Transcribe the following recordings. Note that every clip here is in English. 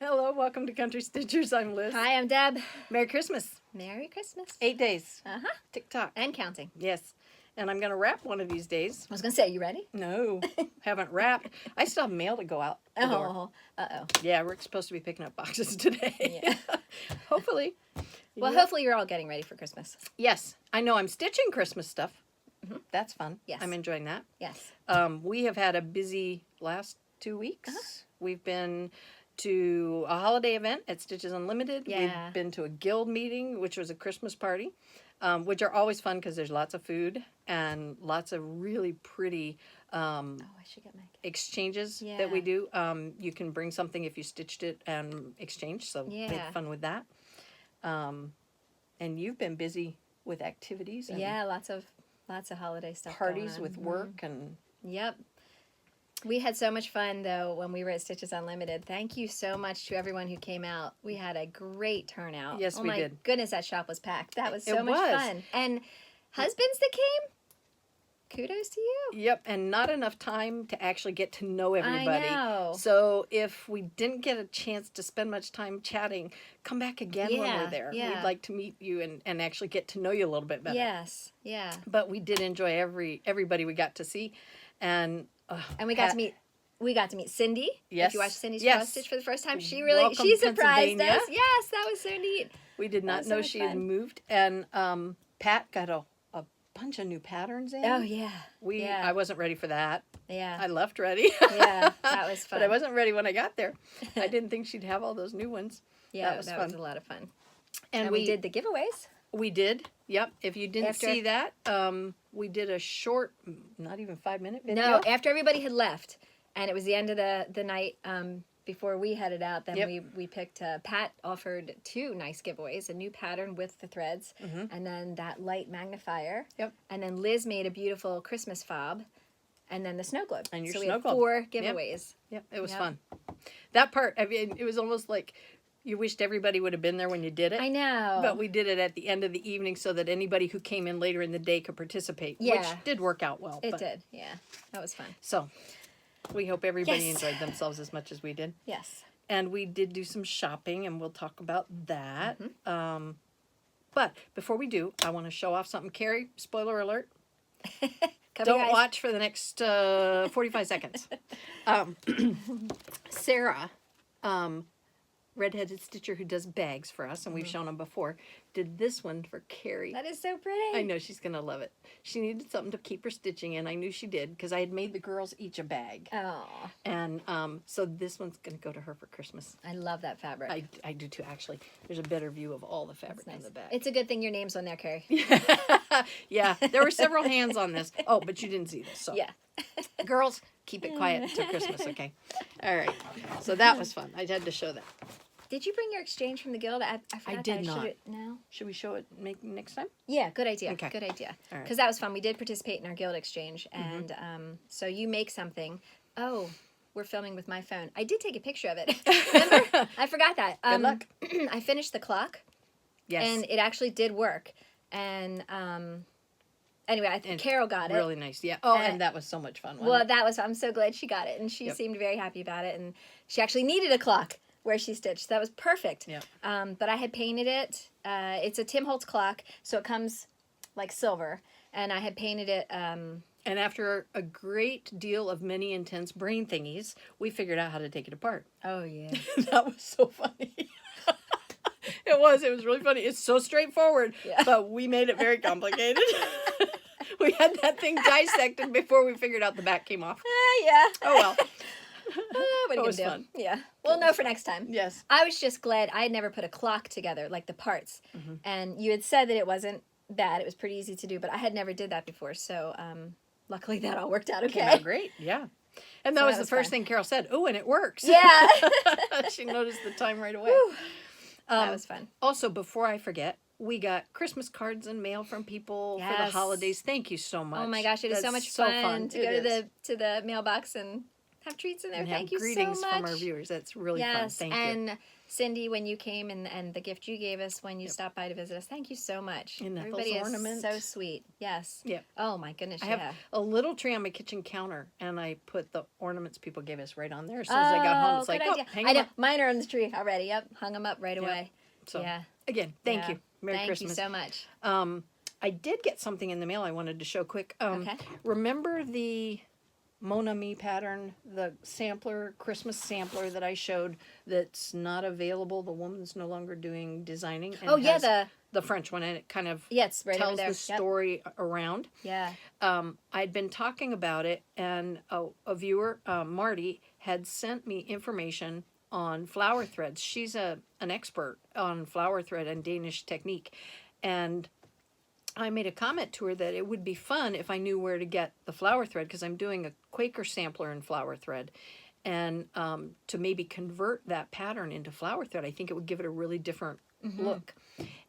Hello, welcome to Country Stitchers. I'm Liz. Hi, I'm Deb. Merry Christmas. Merry Christmas. 8 days. Uh-huh. Tick-tock. And counting. Yes. And I'm going to wrap one of these days. I was going to say, you ready? No, haven't wrapped. I still have mail to go out the door. Oh, uh-oh. Yeah, we're supposed to be picking up boxes today. Yeah. Hopefully. Well, Yeah. hopefully you're all getting ready for Christmas. Yes. I know I'm stitching Christmas stuff. Mhm. That's fun. Yes. I'm enjoying that. Yes. We have had a busy last 2 weeks. Uh-huh. We've been to a holiday event at Stitches Unlimited. Yeah. We've been to a guild meeting, which was a Christmas party, which are always fun because there's lots of food and lots of really pretty Oh, I should get my... exchanges that we Yeah. do. You can bring something if you stitched it and exchange, so we Yeah. had fun with that. And you've been busy with activities and Yeah, lots of holiday stuff parties going on. with work and... Yep. We had so much fun, though, when we were at Stitches Unlimited. Thank you so much to everyone who came out. We had a great turnout. Yes, we did. Oh, my goodness, that shop was packed. That was so It much was. fun. And husbands that came, kudos to you. Yep, and not enough time to actually get to know everybody. I know. So if we didn't get a chance to spend much time chatting, come back again when Yeah, we're there. yeah. We'd like to meet you and actually get to know you a little bit better. Yes, yeah. But we did enjoy everybody we got to see, and And we got to meet Cindy. Yes. If you watched Cindy's Yes. cross stitch for the first time, she Welcome, she surprised Pennsylvania. us. Yes, that was so neat. we did not was so know much she had fun. moved. And Pat got a bunch of new patterns in. Oh yeah. Yeah. I wasn't ready for that. Yeah. I left ready. Yeah, that was fun. But I wasn't ready when I got there. I didn't think she'd have all those new ones. Yeah, that was that fun. was a lot of fun. And we did the giveaways. We did. Yep. If you didn't After- see that, we did a short, not even 5-minute video. No, after everybody had left, and it was the end of the night before we headed out, then Yep. we picked, Pat offered 2 nice giveaways, a new pattern with the threads, and then that light magnifier. Yep. And then Liz made a beautiful Christmas fob, and then the snow globe. And your so we snow had globe. 4 giveaways. Yep. It was Yep. fun. That part, I mean, it was almost like you wished everybody would have been there when you did it. I know. But we did it at the end of the evening so that anybody who came in later in the day could participate, Yeah. which did work out well. It did, yeah. That was fun. So we hope everybody Yes. enjoyed themselves as much as we did. Yes. And we did do some shopping, and we'll talk about that. Mm-hmm. But before we do, I want to show off something. Carrie, spoiler alert, Come don't guys. watch for the next 45 seconds. Sarah, redheaded stitcher who does bags for us, and we've shown them before, did this one for Carrie. That is so pretty. I know she's going to love it. She needed something to keep her stitching in. I knew she did because I had made the girls each a bag. Oh, And so this one's going to go to her for Christmas. I love that fabric. I do too, actually. There's a better view of all the fabric Nice. in the bag. It's a good thing your name's on there, Carrie. Yeah, there were several hands on this. Oh, but you didn't see this. So Yeah. girls, keep it quiet until Christmas, okay? All right. So that was fun. I had to show that. Did you bring your exchange from the guild? I forgot did that. not. No? Should we show it next time? Yeah, good idea. Okay. Good idea. All right. Because that was fun. We did participate in our guild exchange. And so you make something. Oh, we're filming with my phone. I did take a picture of it. Remember? I forgot that. Good luck. I finished the clock. Yes. And it actually did work. And anyway, I think Carol got it. Really nice. Yeah. Oh, and that was so much fun. Well, that was, I'm so glad she got it. And she Yep. seemed very happy about it. And she actually needed a clock where she stitched. That was perfect. Yep. But I had painted it. It's a Tim Holtz clock, so it comes like silver. And I had painted it. And after a great deal of many intense brain thingies, we figured out how to take it apart. Oh, yeah. That was so funny. It was really funny. It's so straightforward, Yeah. but we made it very complicated. We had that thing dissected before we figured out the back came off. Yeah. Oh well. What are you was gonna do? fun. Yeah. We'll know for next time. Yes. I was just glad I had never put a clock together, like the parts. And you had said that it wasn't bad. It was pretty easy to do, but I had never did that before. So luckily that all that out Came okay. out great. Yeah. And that So was that the was first fun. thing Carol said. Oh, and it works. Yeah. She noticed the time right away. Whew. That was fun. Also, before I forget, we got Christmas cards and mail from people for the Yes. holidays. Thank you so much. Oh my gosh, it is so That's much fun to It go is. to the mailbox and have treats in there. And Thank have you greetings so much. from our viewers. That's really fun. Yes, Thank you. and Cindy, when you came and the gift you gave us when you stopped by to visit us, thank you so much. And Ethel's Everybody is ornament. so sweet. Yes. Yep. Oh my goodness, I yeah. have a little tree on my kitchen counter, and I put the ornaments people gave us right on there. As soon as I got home, it's good like, idea. hang I them know. up. Mine are on the tree already. Yep, hung them up right away. So, yeah. again, thank Yeah. you. Merry Thank Christmas. you so much. I did get something in the mail I wanted to show quick. Okay. Remember the Mon Ami pattern, the sampler, Christmas sampler that I showed that's not available? The woman's no longer doing designing. And Oh yeah, has the French one, and it kind of it's right over tells there. the story around. Yeah. I'd been talking about it, and a viewer, Marty, had sent me information on flower threads. She's an expert on flower thread and Danish technique. And I made a comment to her that it would be fun if I knew where to get the flower thread, because I'm doing a Quaker sampler in flower thread. And to maybe convert that pattern into flower thread, I think it would give it a really different look.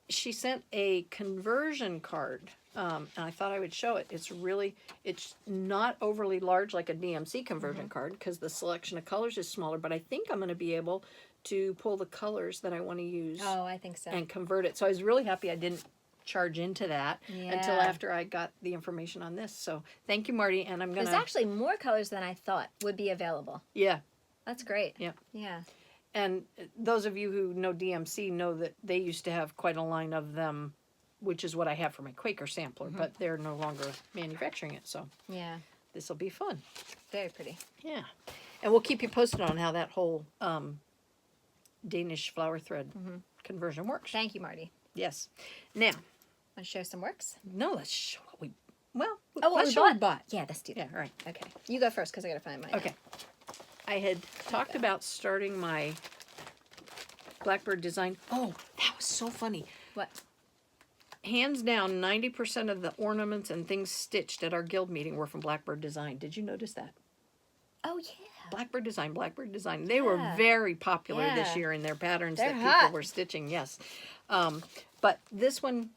She sent a conversion card, and I thought I would show it. It's not overly large like a DMC conversion card, because the selection of colors is smaller, but I think I'm going to be able to pull the colors that I want to use Oh, I think so. and convert it. So I was really happy I didn't charge into that until Yeah. after I got the information on this. So thank you, Marty, and I'm going There's to... actually more colors than I thought would be available. Yeah. That's great. Yeah. Yeah. And those of you who know DMC know that they used to have quite a line of them, which is what I have for my Quaker sampler, but they're no longer manufacturing it, so Yeah. this will be fun. Very pretty. Yeah. And we'll keep you posted on how that whole Danish flower thread conversion works. Thank you, Marty. Yes. Now, Want to show some works? no, let's show what we... Well, Oh, let's we show what we bought. Yeah, let's do that. Yeah, all right. Okay. You go first because I got to find mine. Okay. I had talked about starting my Blackbird design. Oh, that was so funny. What? Hands down, 90% of the ornaments and things stitched at our guild meeting were from Blackbird Design. Did you notice that? Oh, yeah. Blackbird Design, Blackbird Design. They were very popular this Yeah. year in their patterns They're that people hot. were stitching, yes. But this one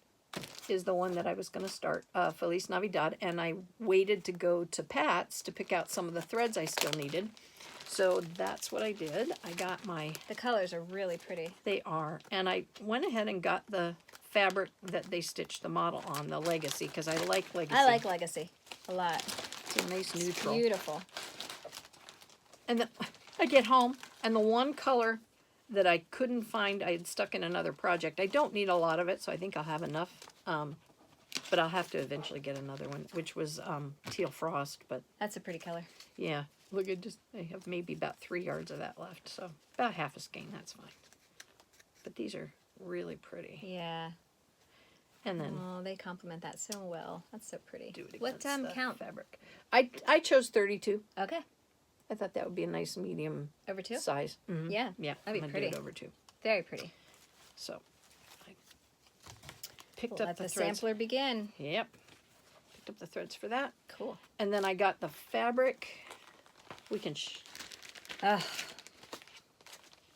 is the one that I was going to start, Feliz Navidad, and I waited to go to Pat's to pick out some of the threads I still needed. So that's what I did. I got my... The colors are really pretty. They are. And I went ahead and got the fabric that they stitched the model on, the Legacy, because I like Legacy. I like Legacy a lot. It's a nice neutral. Beautiful. And then I get home, and the one color that I couldn't find, I had stuck in another project. I don't need a lot of it, so I think I'll have enough. But I'll have to eventually get another one, which was Teal Frost. But That's a pretty color. yeah, look at I have maybe about 3 yards of that left, so about half a skein, that's fine. But these are really pretty. Yeah. And then Oh, they complement that so well. That's so pretty. do it What against the count? fabric. I chose 32. Okay. I thought that would be a nice medium Over 2? size. Mhm. Yeah. Yeah, That'd be I'm gonna pretty. do it over 2. Very pretty. So I picked We'll up let the the threads. sampler begin. Yep. Picked up the threads for that. Cool. And then I got the fabric. We can Ugh.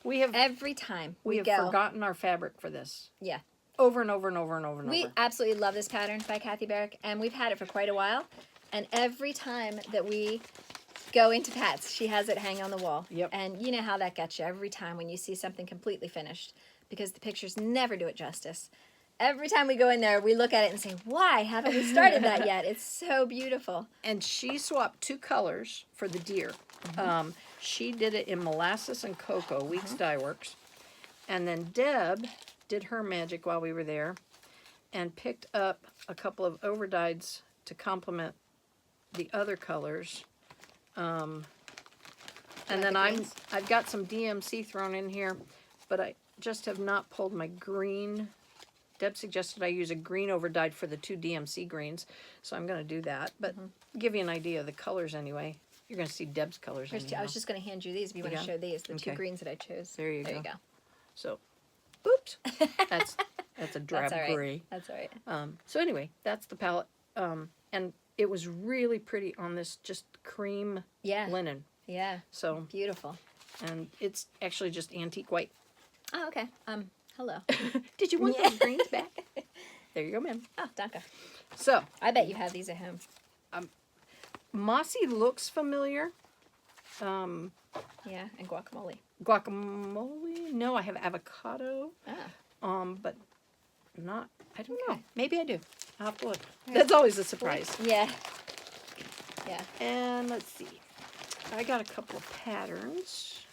we have Every time we we have go. forgotten our fabric for this. Yeah. Over and over and over and over and We over. absolutely love this pattern by Kathy Barrick, and we've had it for quite a while. And every time that we go into Pat's, she has it hang on the wall. Yep. And you know how that gets you every time when you see something completely finished, because the pictures never do it justice. Every time we go in there, we look at it and say, why haven't we started that yet? It's so beautiful. And she swapped 2 colors for the deer. She did it in molasses and cocoa, Weeks Dye Works. And then Deb did her magic while we were there and picked up a couple of overdyes to complement the other colors. And then I've got some DMC thrown in here, but I just have not pulled my green. Deb suggested I use a green overdyed for the 2 DMC greens, so I'm going to do that. But give you an idea of the colors anyway. You're going to see Deb's colors Here's two. I anyhow. was just going to hand you these if you want to Yeah. show these, the 2 Okay. greens that I chose. There you There you go. go. So, oops, that's a drab That's all right. gray. That's all right. So anyway, that's the palette, and it was really pretty on this just cream Yeah. linen. Yeah. So, Beautiful. and it's actually just antique white. Oh, okay. Hello. Did you want those greens back? There you go, ma'am. Oh, danke. So, I bet you have these at home. Mossy looks familiar. Yeah, and guacamole. Guacamole? No, I have avocado. Oh. But not, I don't know. Okay. Maybe I do. I'll have to look. Right. That's always a surprise. Yeah. Yeah. And let's see. I got a couple of patterns.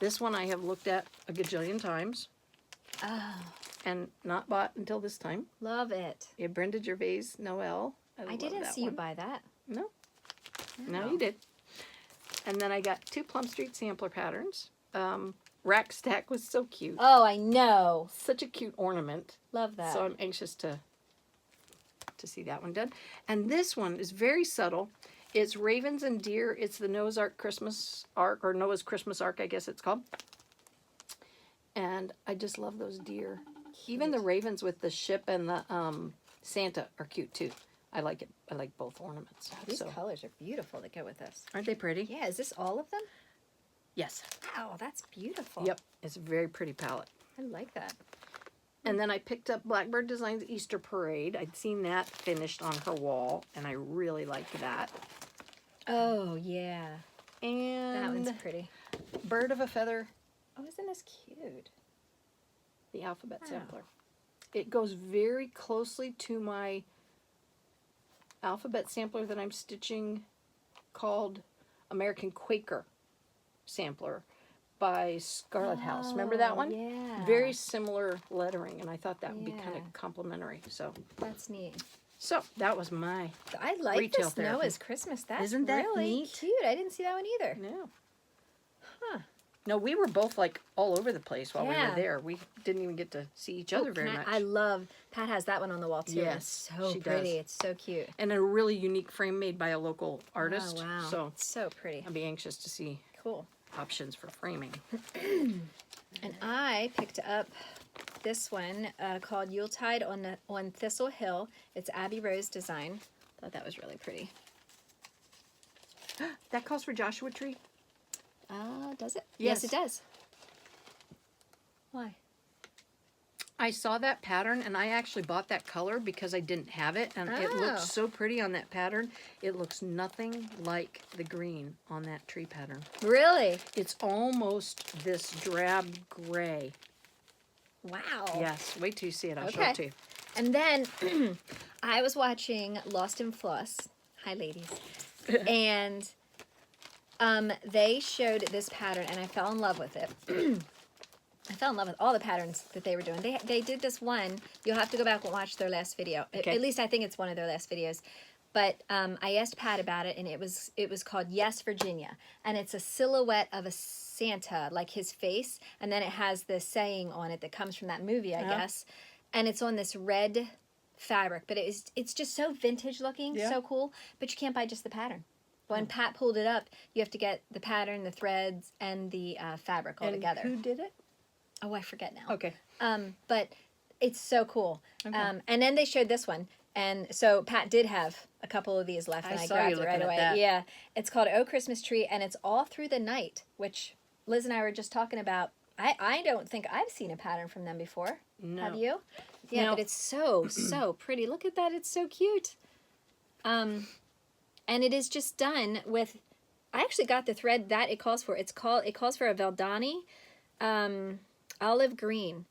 This one I have looked at a gajillion times Oh, and not bought until this time. love it. Yeah, Brenda Gervais Noel. I love didn't that see you one. buy that. No. No, you did. And then I got 2 Plum Street sampler patterns. Rack Stack was so cute. Oh, I know. Such a cute ornament. Love that. So I'm anxious to see that one done. And this one is very subtle. It's ravens and deer. It's the Noah's Ark Christmas Ark, or Noah's Christmas Ark, I guess it's called. And I just love those deer. Even the ravens with the ship and the Santa are cute too. I like it. I like both ornaments. These So, colors are beautiful that go with this. aren't they pretty? Yeah, is this all of them? Yes. Wow, that's beautiful. Yep. It's a very pretty palette. I like that. And then I picked up Blackbird Designs Easter Parade. I'd seen that finished on her wall, and I really liked that. Oh, yeah. And That one's pretty. Bird of a Feather, Oh, isn't this cute? the alphabet Wow. sampler. It goes very closely to my alphabet sampler that I'm stitching called American Quaker Sampler by Scarlet House. Remember that one? Yeah. Very similar lettering, and I thought that would be kind Yeah. of complimentary. So That's neat. that was my I like Retail this therapy. Noah's Christmas. That's Isn't that really neat? cute. I didn't see that one either. no. Huh. No, we were both like all over the place while we Yeah. were there. We didn't even get to see each other very much. I love, Pat has that one on the wall too. Yes, It's so she pretty. does. It's so cute. And a really unique frame made by a local artist. Oh, wow. So It's so pretty. I'll be anxious to see Cool. options for framing. And I picked up this one called Yuletide on Thistle Hill. It's Abby Rose design. Thought that was really pretty. That calls for Joshua Tree? Does it? Yes. Yes, it does. Why? I saw that pattern and I actually bought that color because I didn't have it, and it Oh. looks so pretty on that pattern. It looks nothing like the green on that tree pattern. Really? It's almost this drab gray. Wow. Yes, wait till you see it. I'll show Okay. it to you. And then I was watching Lost in Floss. Hi, ladies. And they showed this pattern, and I fell in love with it. I fell in love with all the patterns that they were doing. They did this one. You'll have to go back and watch their last video. Okay. At least I think it's one of their last videos. But I asked Pat about it, and it was called Yes, Virginia. And it's a silhouette of a Santa, like his face. And then it has the saying on it that comes from that movie, I guess. And it's on this red fabric. But it's just so vintage looking, Yeah. so cool. But you can't buy just the pattern. When Pat pulled it up, you have to get the pattern, the threads, and the fabric all And together. who did it? Oh, I forget now. Okay. But it's so cool. Okay. And then they showed this one. And so Pat did have a couple of these left, and I I saw grabbed you it looking right at away. that. Yeah. It's called Oh Christmas Tree, and it's all through the night, which Liz and I were just talking about. I don't think I've seen a pattern from them before. No. Have you? Yeah, No. but it's so, so pretty. Look at that. It's so cute. And it is just done with, I actually got the thread that it calls for. It calls for a Valdani olive green.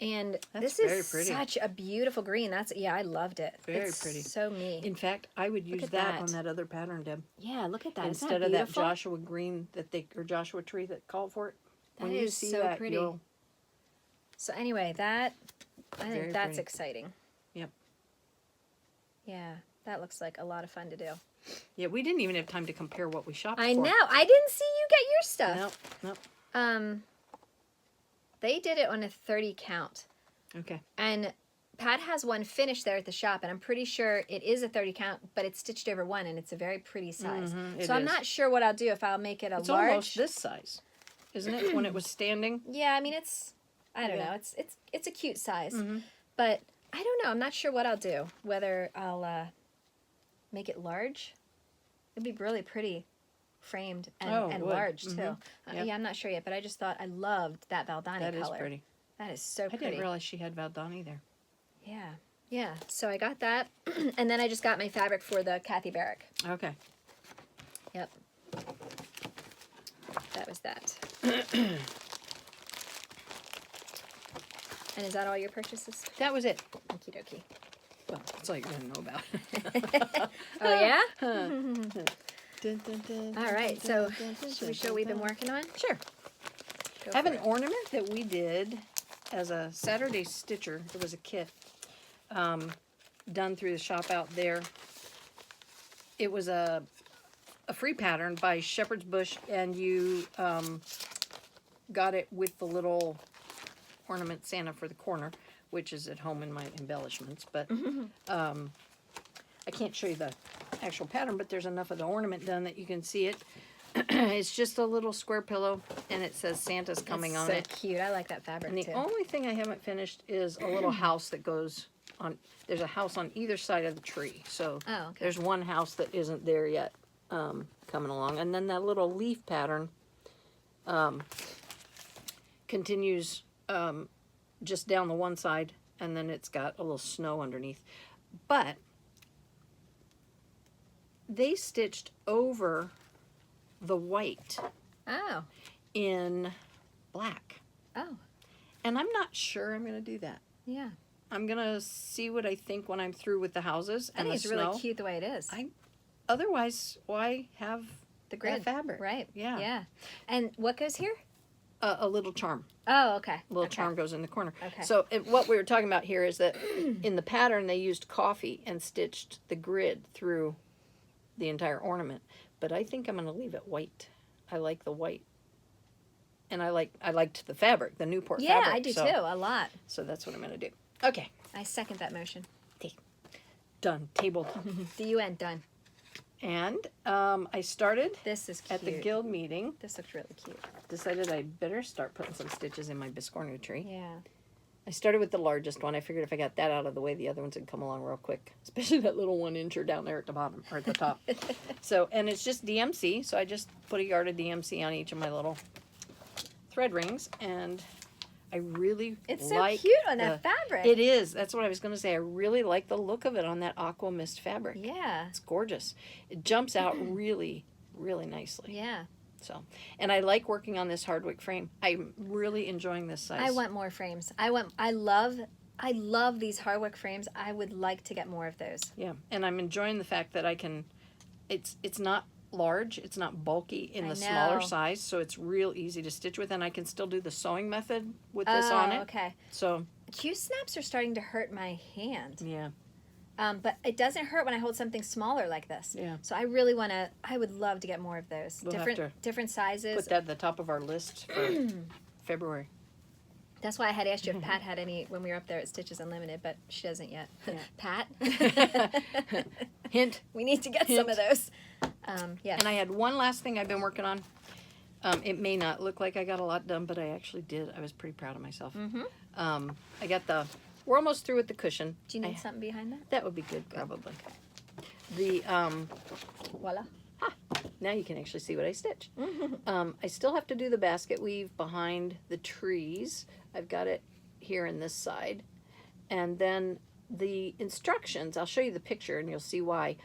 And That's this very is pretty. such a beautiful green. I loved it. Very It's pretty. so me. In fact, I would use at that, that. on that other pattern, Deb. Yeah, look at that. Isn't Instead of that beautiful? Joshua green or Joshua tree that called for it. When That you is see so that, pretty. you'll So anyway, I think Very that's pretty. exciting. Yep. Yeah, that looks like a lot of fun to do. Yeah, we didn't even have time to compare what we shopped I for. know. I didn't see you get your stuff. Nope. They did it on a 30 count. Okay. And Pat has one finished there at the shop, and I'm pretty sure it is a 30 count, but it's stitched over one, and it's a very pretty size. it So I'm is. not sure what I'll do, if I'll make it a It's large. almost this size, isn't it? When it was standing. Yeah, I mean I don't Yeah. know. It's a cute size, but I don't know. I'm not sure what I'll do. Whether I'll make it large. It'd be really pretty, framed and, Oh, it and would. large too. Yep. Yeah, I'm not sure yet, but I just thought I loved that Valdani That is color. pretty. That is so I pretty. didn't realize she had Valdani there. Yeah, yeah. So I got that, and then I just got my fabric for the Kathy Barrick. Okay. Yep. That was that. And is that all your purchases? That was it. Okie dokie. Well, that's all you're going to know about. Oh, yeah? Dun, dun, dun, All right, dun, so dun, dun, should we dun, show what we've been dun. working on? Sure. Go I have for an it. ornament that we did as a Saturday stitcher. It was a kit done through the shop out there. It was a free pattern by Shepherd's Bush, and you got it with the little ornament Santa for the corner, which is at home in my embellishments. But I can't show you the actual pattern, but there's enough of the ornament done that you can see it. It's just a little square pillow, and it says Santa's coming That's on so it. cute. I like that fabric And the too. only thing I haven't finished is a little house that goes on. There's a house on either side of the tree. So Oh, okay. there's one house that isn't there yet coming along. And then that little leaf pattern continues just down the one side, and then it's got a little snow underneath. But they stitched over the white Oh. in black. Oh. And I'm not sure I'm going to do that. Yeah. I'm going to see what I think when I'm through with the houses I and think the it's snow. really cute the way it is. Otherwise, why have The grid. fabric? Right. Yeah. Yeah. And what goes here? A little charm. Oh, okay. A little Okay. charm goes in the corner. Okay. So what we were talking about here is that in the pattern they used coffee and stitched the grid through the entire ornament. But I think I'm going to leave it white. I like the white. And I liked the fabric, the Newport Yeah, fabric. I do so, too. A lot. So that's what I'm going to do. Okay. I second that motion. Done. Tabled. The UN done. And I started This is cute. at the guild meeting. This looks really cute. Decided I better start putting some stitches in my biscornu tree. Yeah. I started with the largest one. I figured if I got that out of the way, the other ones would come along real quick. Especially that little 1-incher down there at the bottom, or at the top. So, and it's just DMC, so I just put a yard of DMC on each of my little thread rings, and I really It's so like cute on that fabric. It is. That's what I was going to say. I really like the look of it on that aqua mist fabric. Yeah. It's gorgeous. It jumps out really, really nicely. Yeah. So, and I like working on this Hardwick frame. I'm really enjoying this size. I want more frames. I love these Hardwick frames. I would like to get more of those. Yeah, and I'm enjoying the fact that I can. It's not large. It's not bulky in I the smaller know. size, so it's real easy to stitch with, and I can still do the sewing method with this on it. Okay. So Q snaps are starting to hurt my hand. yeah, But it doesn't hurt when I hold something smaller like this. Yeah. So I really want to. I would love to get more of those. We'll have to different sizes. put that at the top of our list for February. That's why I had asked you if Pat had any when we were up there at Stitches Unlimited, but she doesn't yet. Yeah. Pat, Hint. we need to get some of those. Yeah. And I had one last thing I've been working on. It may not look like I got a lot done, but I actually did. I was pretty proud of myself. I got we're almost through with the cushion. Do you need something behind that? That would be good, probably. The, Voila. now you can actually see what I stitched. I still have to do the basket weave behind the trees. I've got it here in this side. And then the instructions, I'll show you the picture and you'll see why.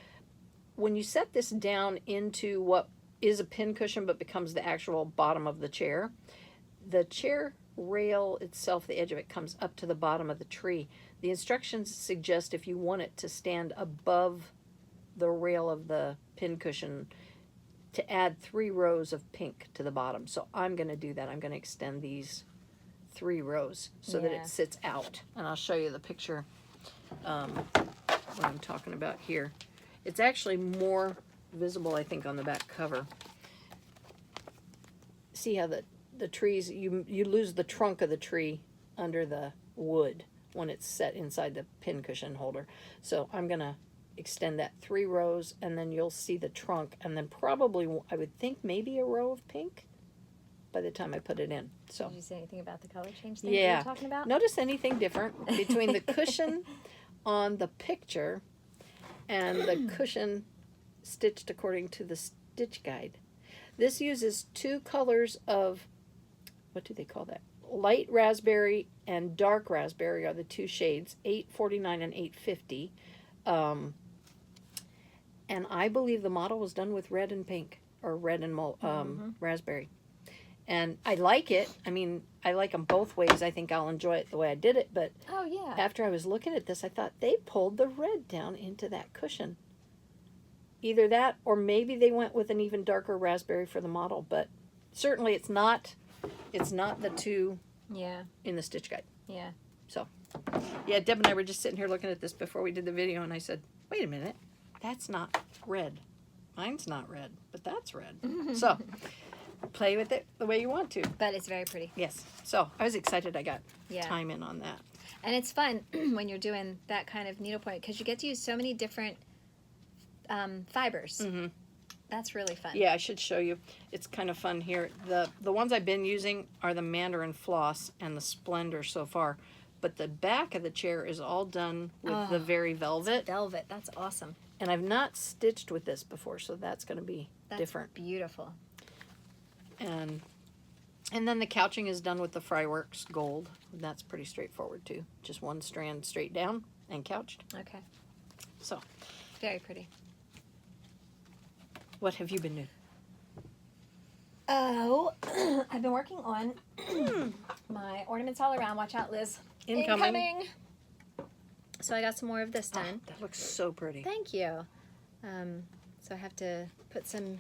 When you set this down into what is a pin cushion but becomes the actual bottom of the chair rail itself, the edge of it comes up to the bottom of the tree. The instructions suggest if you want it to stand above the rail of the pin cushion to add 3 rows of pink to the bottom. So I'm going to do that. I'm going to extend these 3 rows so that Yeah. it sits out. And I'll show you the picture what I'm talking about here. It's actually more visible, I think, on the back cover. See how the trees, you lose the trunk of the tree under the wood when it's set inside the pin cushion holder. So I'm going to extend that 3 rows, and then you'll see the trunk, and then probably, I would think, maybe a row of pink by the time I put it in. So Did you say anything about the color change thing you yeah, were talking about? notice anything different between the cushion on the picture and the cushion stitched according to the stitch guide. This uses 2 colors of, what do they call that? Light raspberry and dark raspberry are the 2 shades, 849 and 850. And I believe the model was done with red and pink, or red and raspberry. And I like it. I mean, I like them both ways. I think I'll enjoy it the way I did it. But Oh, yeah. after I was looking at this, I thought they pulled the red down into that cushion. Either that, or maybe they went with an even darker raspberry for the model. But certainly it's not the two Yeah. in the stitch guide. Yeah. So, yeah, Deb and I were just sitting here looking at this before we did the video, and I said, wait a minute, that's not red. Mine's not red, but that's red. So, play with it the way you want to. But it's very pretty. Yes. So, I was excited I got Yeah. time in on that. And it's fun when you're doing that kind of needlepoint because you get to use so many different fibers. Mm-hmm. That's really fun. Yeah, I should show you. It's kind of fun here. The ones I've been using are the Mandarin Floss and the Splendor so far. But the back of the chair is all done with the Very Velvet. Velvet. That's awesome. And I've not stitched with this before, so that's going to be different. Beautiful. And then the couching is done with the Fryworks Gold. That's pretty straightforward too. Just one strand straight down and couched. Okay. So, Very pretty. what have you been doing? Oh, I've been working on my ornaments all around. Watch out, Liz. Incoming. So I got some more of this done. That looks so pretty. Thank you. So I have to put some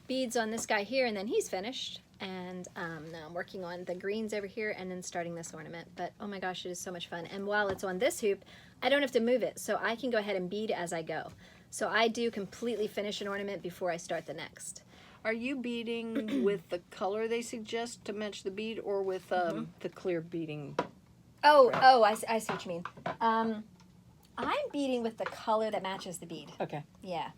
beads on this guy here, and then he's finished. And now I'm working on the greens over here and then starting this ornament. But oh my gosh, it is so much fun. And while it's on this hoop, I don't have to move it. So I can go ahead and bead as I go. So I do completely finish an ornament before I start the next. Are you beading with the color they suggest to match the bead, or with the clear beading? Oh, I see what you mean. I'm beading with the color that matches the bead. Okay. Yeah,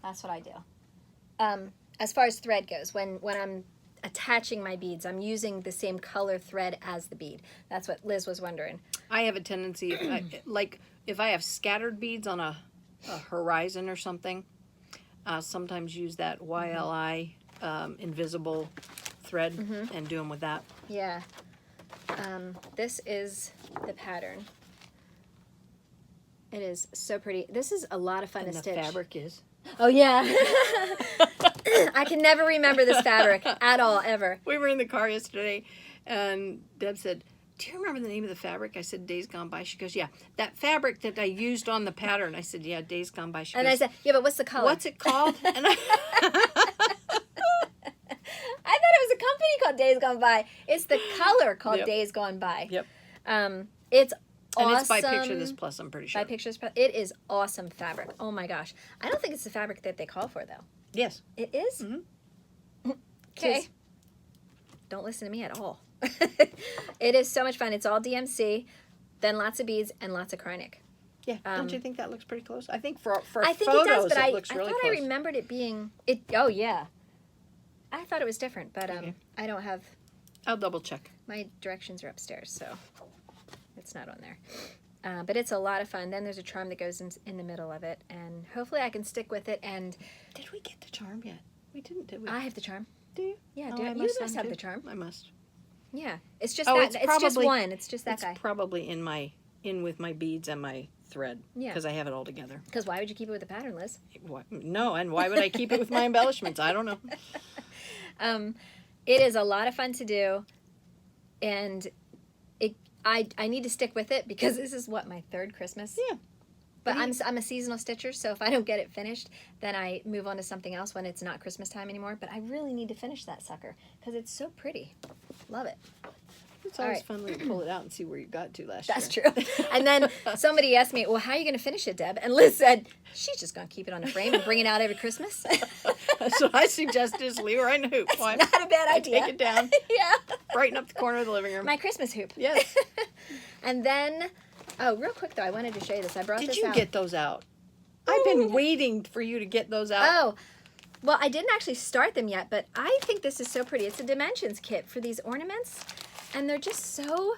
that's what I do. As far as thread goes, when I'm attaching my beads, I'm using the same color thread as the bead. That's what Liz was wondering. I have a tendency, if I have scattered beads on a horizon or something, I'll sometimes use that YLI invisible thread and do them with that. Yeah. This is the pattern. It is so pretty. This is a lot of fun And to the stitch. fabric is. Oh, yeah. I can never remember this fabric at all, ever. We were in the car yesterday, and Deb said, do you remember the name of the fabric? I said, Days Gone By. She goes, yeah, that fabric that I used on the pattern. I said, yeah, Days Gone By. She And goes, I said, yeah, but what's the color? what's it called? And I thought it was a company called Days Gone By. It's the color called Days Gone By. Yep. It's awesome. And it's by Picture This Plus, I'm pretty sure. By Pictures Plus. It is awesome fabric. Oh my gosh. I don't think it's the fabric that they call for, though. Yes. It is? Mm-hmm. Okay. Don't listen to me at all. It is so much fun. It's all DMC, then lots of beads and lots of Krynic. Yeah. Don't you think that looks pretty close? I think for I think photos, it does, but I looks really thought close. I remembered it being it. Oh yeah, I thought it was different, but Okay. I don't have I'll double check. my directions are upstairs, so it's not on there. But it's a lot of fun. Then there's a charm that goes in the middle of it, and hopefully I can stick with it. And Did we get the charm yet? We didn't, did we? I have the charm. Do you? Yeah, Oh, do I you must must have too. the charm. I must. Yeah, it's just Oh, that. it's It's just probably- one. It's just that It's guy. probably in with my beads and my thread. Yeah. Because I have it all together. Because why would you keep it with the pattern, Liz? No, and why would I keep it with my embellishments? I don't know. It is a lot of fun to do, and I need to stick with it because this is what, my third Christmas. Yeah. But I'm a seasonal stitcher, so if I don't get it finished, then I move on to something else when it's not Christmas time anymore. But I really need to finish that sucker because it's so pretty. Love it. It's All always right. fun when you pull it out and see where you got to last That's year. true. And then somebody asked me, well, how are you going to finish it, Deb? And Liz said, she's just going to keep it on a frame and bring it out every Christmas. So I suggest just leave it right in the hoop. Why? Not a bad idea. Take it down. Yeah. Brighten up the corner of the living room. My Christmas hoop. Yes. And then, oh, real quick though, I wanted to show you this. I brought Did this you out. get those out? I've been waiting for you to get those out. Oh, well, I didn't actually start them yet, but I think this is so pretty. It's a dimensions kit for these ornaments, and they're just so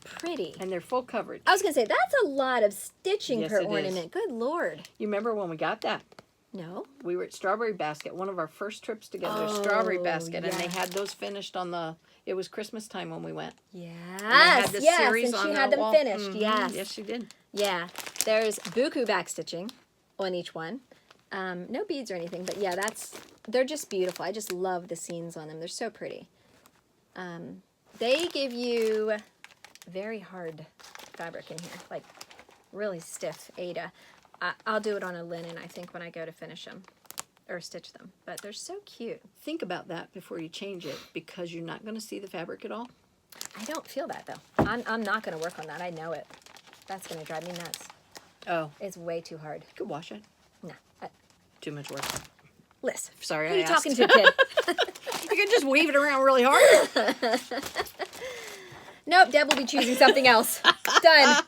pretty. And they're full coverage. I was going to say, that's a lot of stitching Yes, per it is. ornament. Good Lord. You remember when we got that? No? We were at Strawberry Basket, one of our first trips together, Oh, Strawberry Basket, and they yes. had those finished on the, it was Christmas time when we went. Yes, And they had the yes, series and on she the had them wall. finished, Mhm. yes. Yes, she did. Yeah, there's buku backstitching on each one. No beads or anything, but yeah, they're just beautiful. I just love the scenes on them. They're so pretty. They give you very hard fabric in here, like really stiff Aida. I'll do it on a linen, I think, when I go to finish them or stitch them, but they're so cute. Think about that before you change it, because you're not going to see the fabric at all. I don't feel that though. I'm not going to work on that. I know it. That's going to drive me nuts. Oh, It's way too hard. you could wash it. No. Too much work. Liz, Sorry, who are I you asked. talking to, kid? You can just wave it around really hard. Nope, Deb will be choosing something else. Done.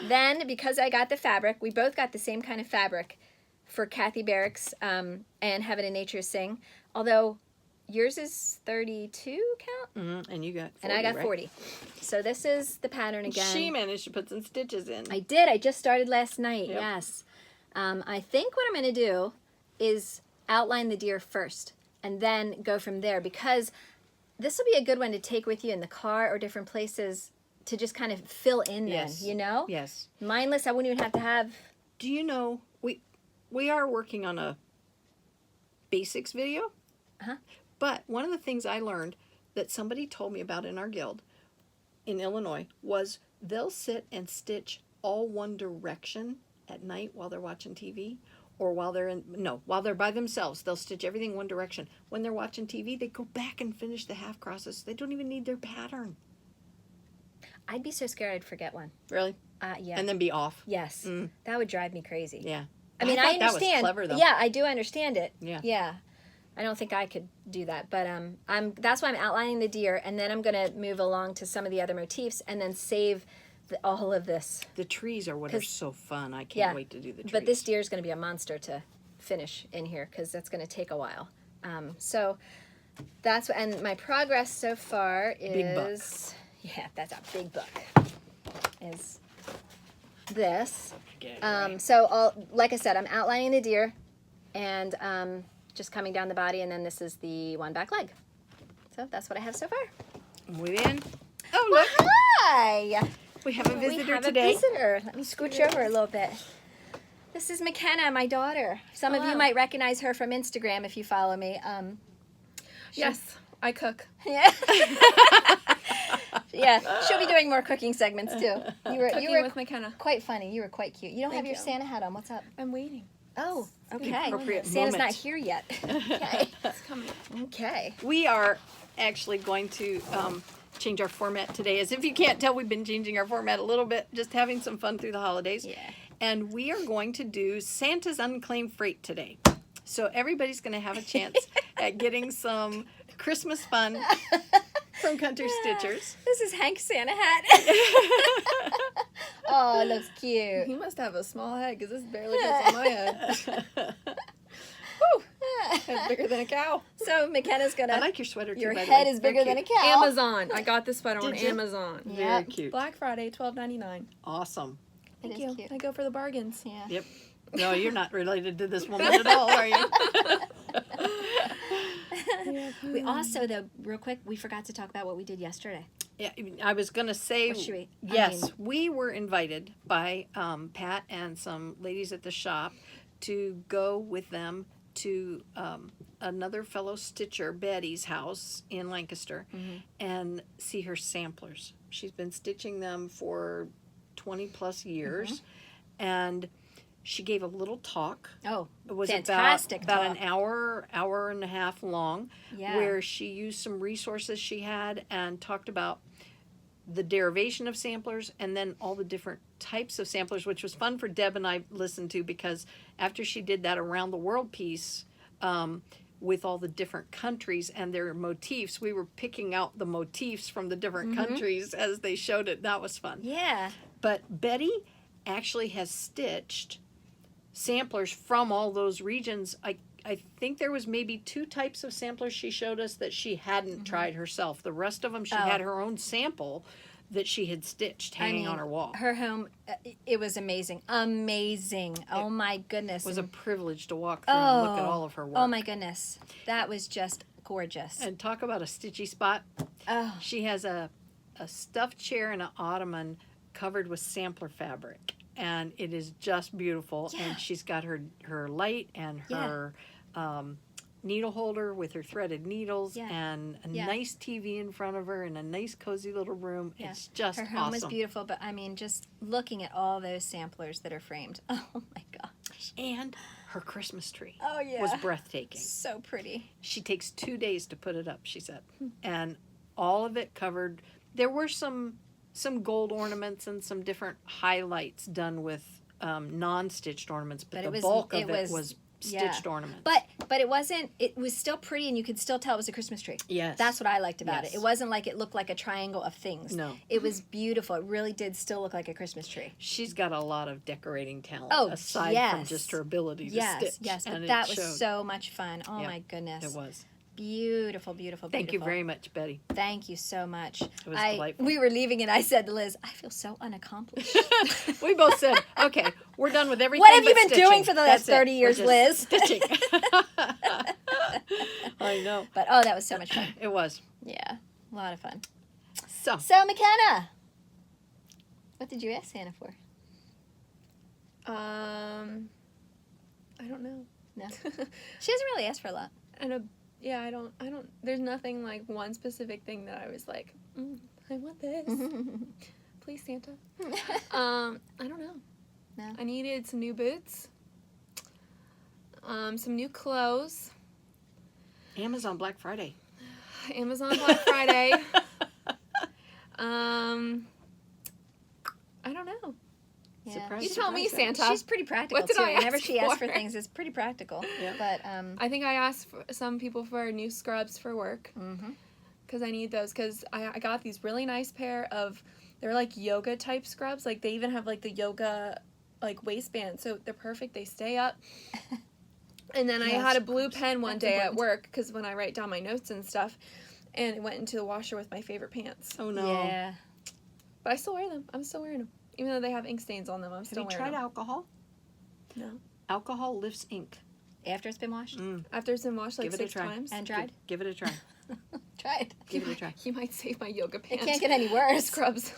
Then, because I got the fabric, we both got the same kind of fabric for Kathy Barrick's and Heaven and Nature Sing. Although yours is 32 count? And you got 40, And I got right? 40. So this is the pattern again. She managed to put some stitches in. I did. I just started last night. Yep. Yes. I think what I'm going to do is outline the deer first and then go from there, because this will be a good one to take with you in the car or different places to just kind of fill in Yes. then, you know? Yes. Mindless, I wouldn't even have to have... Do you know, we are working on a basics video. Uh-huh. But one of the things I learned that somebody told me about in our guild in Illinois was they'll sit and stitch all one direction at night while they're watching TV, or while they're by themselves. They'll stitch everything one direction. When they're watching TV, they go back and finish the half crosses. They don't even need their pattern. I'd be so scared I'd forget one. Really? Yeah. And then be off. Yes. Mm. That would drive me crazy. Yeah. I mean, I thought understand. That was clever, though. Yeah, I do understand it. Yeah. Yeah. I don't think I could do that, but that's why I'm outlining the deer, and then I'm going to move along to some of the other motifs and then save all of this. The trees are what are so fun. I can't Yeah. wait to do the trees. But this deer is going to be a monster to finish in here because that's going to take a while. So that's and my progress so far is Big buck. Yeah, that's a big book. Is this. So like I said, I'm outlining the deer and just coming down the body, and then this is the one back leg. So that's what I have so far. Move in. Oh, look. Hi! We have a visitor we have today. a visitor. Let me scooch over a little bit. This is McKenna, my daughter. Some of you might recognize her from Instagram if you follow me. Yes, I cook. Yeah. Yeah, she'll be doing more cooking segments too. You were Cooking with McKenna. quite funny. You were quite cute. You don't have Thank your you. Santa hat on. What's up? I'm waiting. Oh, okay. appropriate Santa's moment. not here yet. Okay. It's coming. Okay. We are actually going to change our format today. As if you can't tell, we've been changing our format a little bit, just having some fun through the holidays. Yeah. And we are going to do Santa's Unclaimed Freight today. So everybody's going to have a chance at getting some Christmas fun from Country Stitchers. This is Hank's Santa hat. Oh, it looks cute. He must have a small head because this barely fits on my head. Woo! It's bigger than a cow. So McKenna's gonna. I like your sweater too, Your by the head way. is Very bigger than a cute. cow. Amazon. I got this sweater on Did you? Amazon. Yeah. Very cute. Black Friday, $12.99. Awesome. It Thank is you. cute. I go for the bargains. Yeah. Yep. No, you're not related to this woman at all, are you? We also, though, real quick, we forgot to talk about what we did yesterday. Yeah, I was going to say, Or should we? I yes, mean- we were invited by Pat and some ladies at the shop to go with them to another fellow stitcher, Betty's house in Lancaster, and see her samplers. She's been stitching them for 20 plus years, and she gave a little talk. Oh, It was fantastic about talk. an hour and a half long, Yeah. where she used some resources she had and talked about the derivation of samplers and then all the different types of samplers, which was fun for Deb and I listened to, because after she did that around the world piece with all the different countries and their motifs, we were picking out the motifs from the different countries as they showed it. That was fun. Yeah. But Betty actually has stitched samplers from all those regions. I think there was maybe 2 types of samplers she showed us that she hadn't tried herself. The rest of them, she had her own sample that she had stitched hanging on her wall. Her home, it was amazing. Amazing. Oh, my goodness. It was a privilege to walk through and look at all of her work. Oh, my goodness. That was just gorgeous. And talk about a stitchy spot. Oh. She has a stuffed chair and an ottoman covered with sampler fabric. and it is just beautiful. Yeah. And she's got her light and her needle holder with her threaded needles and a nice TV in front of her and a nice cozy little room. Yeah. It's just her home is awesome. beautiful, but I mean, just looking at all those samplers that are framed. Oh my gosh. And her Christmas tree was breathtaking. So pretty. She takes 2 days to put it up, she said. And all of it covered. There were some gold ornaments and some different highlights done with non-stitched ornaments, but the bulk of it was stitched ornaments. But it wasn't, it was still pretty, and you could still tell it was a Christmas tree. Yes. That's what I liked about it. It wasn't like it looked like a triangle of things. No. It was beautiful. It really did still look like a Christmas tree. She's got a lot of decorating talent aside from just her ability to stitch. Yes, but and that was so much fun. Oh my goodness. It was. Beautiful, beautiful, beautiful. Thank you very much, Betty. Thank you so much. It was delightful. We were leaving and I said to Liz, I feel so unaccomplished. We both said, okay, we're done with everything. What have you but been stitching. doing for the last 30 years, Liz? Stitching. I know. But oh, that was so much fun. It was. Yeah, a lot of fun. So McKenna, what did you ask Santa for? I don't know. No. She hasn't really asked for a lot. Yeah, I don't, there's nothing like one specific thing that I was like, I want this. Please, Santa. I don't know. No. I needed some new boots, some new clothes. Amazon Black Friday. Amazon Black Friday. I don't know. Yeah. Surprise, You tell me, surprise, Santa. She's pretty practical What did too. I Whenever ask she asks for for? things, it's pretty practical. Yeah. But I think I asked some people for new scrubs for work mhm. because I need those because I got these really nice pair of, they're like yoga type scrubs. Like they even have like the yoga like waistband, so they're perfect. They stay up. And then I had a blue pen one day at work because when I write down my notes and stuff, and it went into the washer with my favorite pants. Oh no. Yeah. But I still wear them. I'm still wearing them. Even though they have ink stains on them, I'm still Have you wearing tried them. alcohol? No. Alcohol lifts ink. After it's been washed After it's been washed like Give it a 6 try. times. and dried. Give it a try. Try it. Give it a try. You might save my yoga It pants. can't get any worse. Scrubs.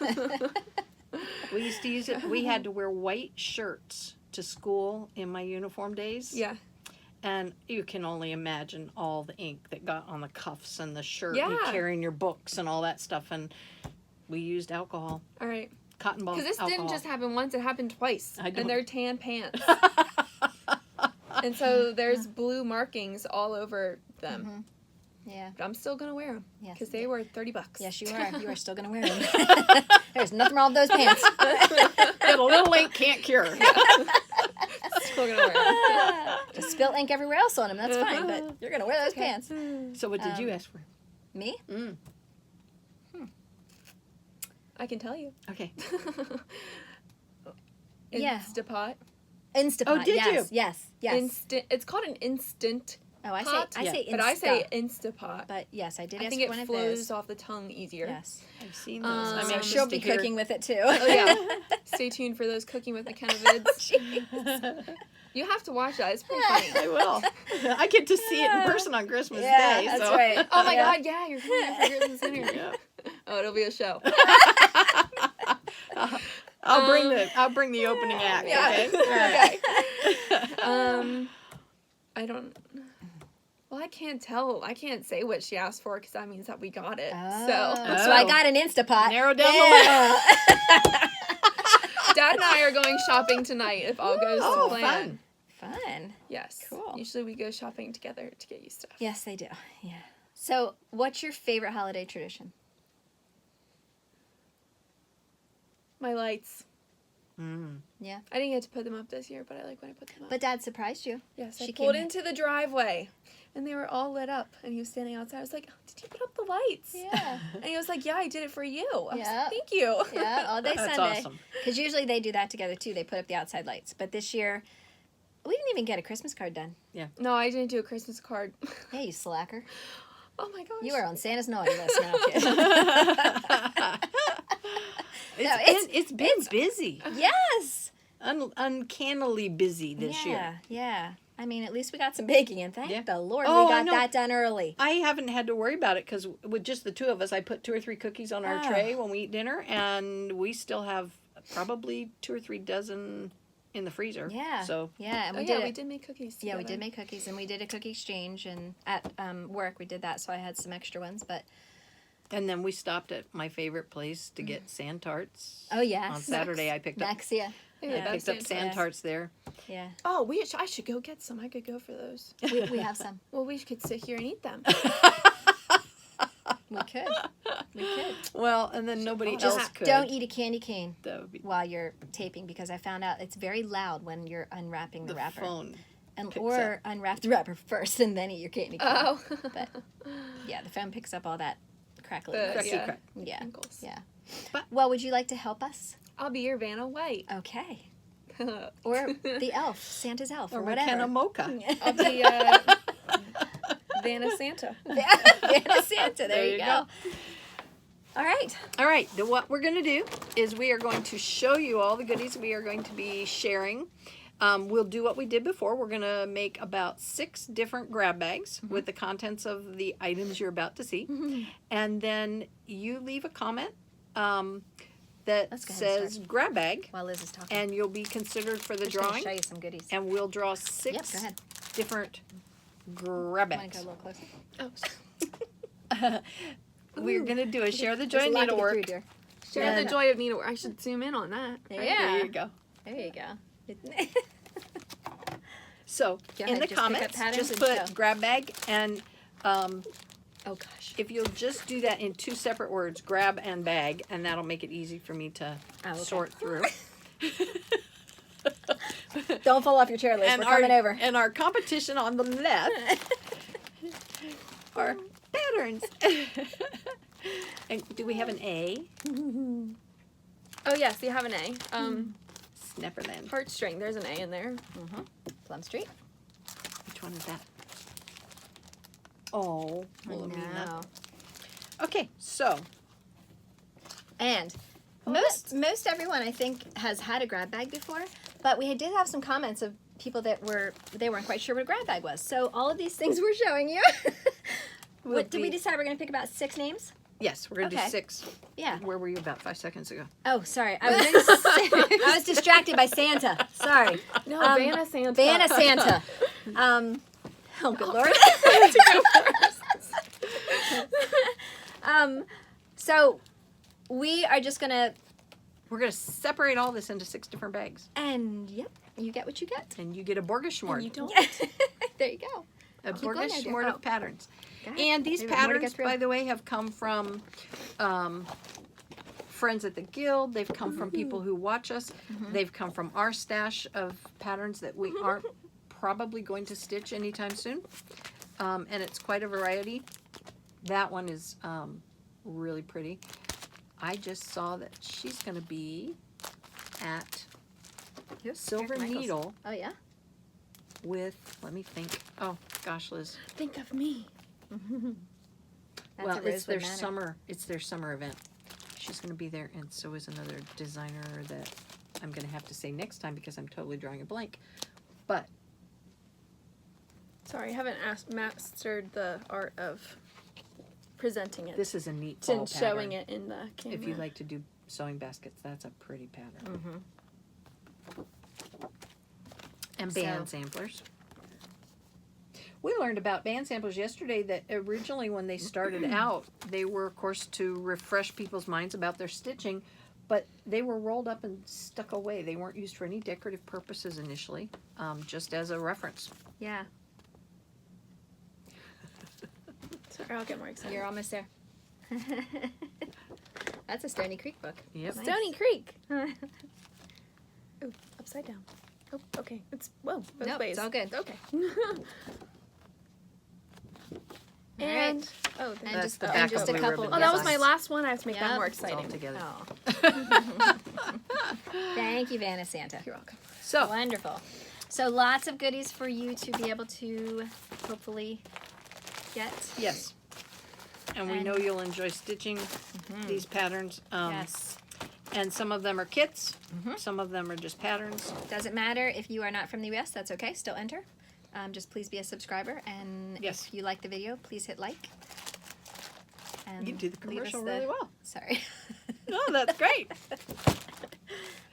We used to use it. We had to wear white shirts to school in my uniform days. Yeah. And you can only imagine all the ink that got on the cuffs and the shirt. Yeah. And carrying your books and all that stuff. And we used alcohol. All right. Cotton ball Because this alcohol. didn't just happen once, it happened twice. I don't- And they're tan pants. And so there's blue markings all over them. Yeah. But I'm still going to wear them. Yes. Because they were $30. Yes, you are. You are still going to wear them. There's nothing wrong with those pants. That a little ink can't cure. Still going to wear them. Just spill ink everywhere else on them. That's fine. But you're going to wear those pants. So what did you ask for? Me? I can tell you. Okay. Yeah. Instapot. Instapot. Oh, did yes, you? Yes. Yes. It's called an instant Oh, I pot. say. I say. But I say Insta. Instapot. But yes, I did I ask think for it one of flows those. off the tongue easier. Yes. I've seen those. I'm So anxious She'll to be hear. cooking with it too. Oh, yeah. Stay tuned for those Cooking with McKenna vids. Jeez. You have to watch that. It's pretty funny. I will. I get to see it in person on Christmas Yeah, Day. that's so. right. Oh my Yeah. God, yeah, you're coming for Christmas dinner. Yeah. Oh, it'll be a show. I'll bring the opening act. Yeah. Okay. Okay. I don't. Well, I can't tell. I can't say what she asked for because that means that we got it. So I got an Instapot. Narrow down the list. Dad and I are going shopping tonight if all goes to plan. Fun. Yes. Cool. Usually we go shopping together to get you stuff. Yes, they do. Yeah. So, what's your favorite holiday tradition? My lights. Yeah. I didn't get to put them up this year, but I like when I put them up. But Dad surprised you. Yes, I she pulled came- into the driveway, and they were all lit up, and he was standing outside. I was like, oh, did you put up the lights? Yeah. And he was like, yeah, I did it for you. I was Yeah. like, thank you. Yeah, all day That's Sunday. awesome. Because usually they do that together too. They put up the outside lights. But this year, we didn't even get a Christmas card done. No, I didn't do a Christmas card. Hey, you slacker. Oh my gosh. You are on Santa's naughty list now, kid. It's been busy. Yes. Uncannily busy this year. Yeah. I mean, at least we got some baking in. Thank the Lord Oh, we I got know. that done early. I haven't had to worry about it because with just the two of us, I put 2 or 3 cookies on our Oh. tray when we eat dinner, and we still have probably 2 or 3 dozen in the freezer. Yeah. So Yeah, and Oh, we yeah, did we it. did make cookies Yeah, we together. did make cookies, and we did a cookie exchange, and at work we did that, so I had some extra ones. But and then we stopped at my favorite place to get sand tarts. oh yeah, On Saturday I picked up Nexia. Yeah, I picked up sand tarts there. Yeah, Oh, I should go get some. I could go for those. we have some. Well, we could sit here and eat them. We could. We could. Well, and then nobody Just else could. Don't eat a candy cane That would be while you're taping, because I found out it's very loud when you're unwrapping the the wrapper. phone. And picks or unwrap the wrapper first and then eat your candy cane. Oh. But yeah, the phone picks up all that crackling. The- Cracky yeah. crack. Yeah. Crinkles. Yeah. But- Well, would you like to help us? I'll be your Vanna White. Okay. Or the elf, Santa's elf, or Or whatever. McKenna Mocha. I'll be Vanna Santa. Vanna Santa. There you go. All right. All right, what we're going to do is we are going to show you all the goodies we are going to be sharing. We'll do what we did before. We're going to make about 6 different grab bags with the contents of the items you're about to see. And then you leave a comment that Let's go ahead and says start. grab bag, While Liz is talking. and you'll be considered for the I'm just gonna drawing. show you some goodies. And we'll draw Yep, 6 go ahead. different grab Want to go a bags. little closer? We're going to do a share the joy There's of a lot to get needlework. through, dear. Share And- the joy of needlework. I should zoom in on that. Yeah. There you go. There you go. So, Go in ahead, the just pick up comments, patterns just and put show. grab bag, and Oh gosh. if you'll just do that in 2 separate words, grab and bag, and that'll make it easy for me to Oh, okay. sort through. Don't fall off your chair, Liz. And We're coming over. And our competition on the left are patterns. And do we have an A? Oh, yes, you have an A. Snapperland. Heartstring. There's an A in there. Plum Street. Which one is that? Oh, Wilhelmina. No. Okay, so And Oh, most everyone I think has had a grab bag before, but we did have some comments of people that they weren't quite sure what a grab bag was. So all of these things we're showing you. What did we decide? We're going to pick about 6 names? yes, we're gonna Okay. do 6. Yeah. Where were you about 5 seconds ago? Oh, sorry. I was gonna say, I was distracted by Santa. Sorry. No, Um, Vanna Santa. Vanna Santa. Oh, good Lord. So we are just gonna, We're gonna separate all this into 6 different bags, and yep, you get what you get. and you get a Borgeshmord. You don't. There you go. A Keep going, dear. Borgeshmord Oh. of patterns. Go ahead. And these Maybe more to patterns, get through. by the way, have come from friends at the Guild. They've come from people who watch us. They've come from our stash of patterns that we aren't probably going to stitch anytime soon. And it's quite a variety. That one is really pretty. I just saw that she's going to be at Silver Michael's. Needle Oh yeah. with, let me think. Oh, gosh, Liz. Think of me. That's Well, a it's their Rosewood Manor. summer. It's their summer event. She's going to be there, and so is another designer that I'm going to have to say next time because I'm totally drawing a blank. But Sorry, I haven't mastered the art of presenting it this is a neat fall and pattern. showing it in the camera. If you like to do sewing baskets, that's a pretty pattern. And band samplers. We learned about band samplers yesterday that originally when they started out, they were, of course, to refresh people's minds about their stitching, but they were rolled up and stuck away. They weren't used for any decorative purposes initially, just as a reference. Yeah, Sorry, I'll get more excited. you're almost there. That's a Stony Creek book. Yep. Nice. Stony Creek. Ooh, upside down. Oh, okay. It's both Nope, ways. it's all good. Okay. All and right. oh, And That's just, the and back just of a my couple. ribbon. oh, that was Yes. my last one. I have to make Yep. that more It's all exciting. together. Oh. Thank you, Vanna Santa. You're welcome. So, Wonderful. So lots of goodies for you to be able to hopefully get. yes. And we And- know you'll enjoy stitching these patterns. Yes. And some of them are kits. Some of them are just patterns. Doesn't matter if you are not from the U.S. That's okay. Still enter. Just please be a subscriber, and Yes. if you like the video, please hit like. And You do the leave us commercial really well. Sorry. Oh, that's great.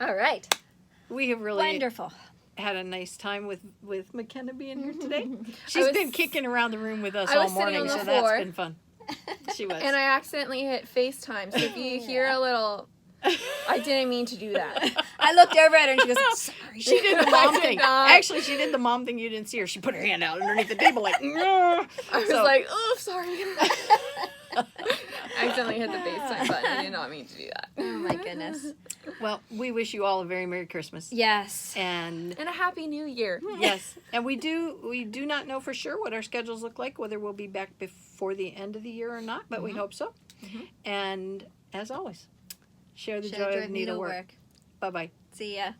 All right. We have really Wonderful. had a nice time with McKenna being here today. I She's was- been kicking around the room with us I all was sitting morning, on the so floor. that's been fun. She was. And I accidentally hit FaceTime, so if you hear a little, I didn't mean to do that. I looked over at her and she goes, sorry. She did the I mom did thing. not. Actually, she did the mom thing. You didn't see her. She put her hand out underneath the table like, "No." I was So- like, oh, sorry. I accidentally hit the FaceTime button. I did not mean to do that. Oh my goodness. Well, we wish you all a very Merry Christmas. Yes. And And a Happy New Year. yes, and we do not know for sure what our schedules look like, whether we'll be back before the end of the year or not, but we hope so. And as always, share the joy of needlework. Bye bye. See ya.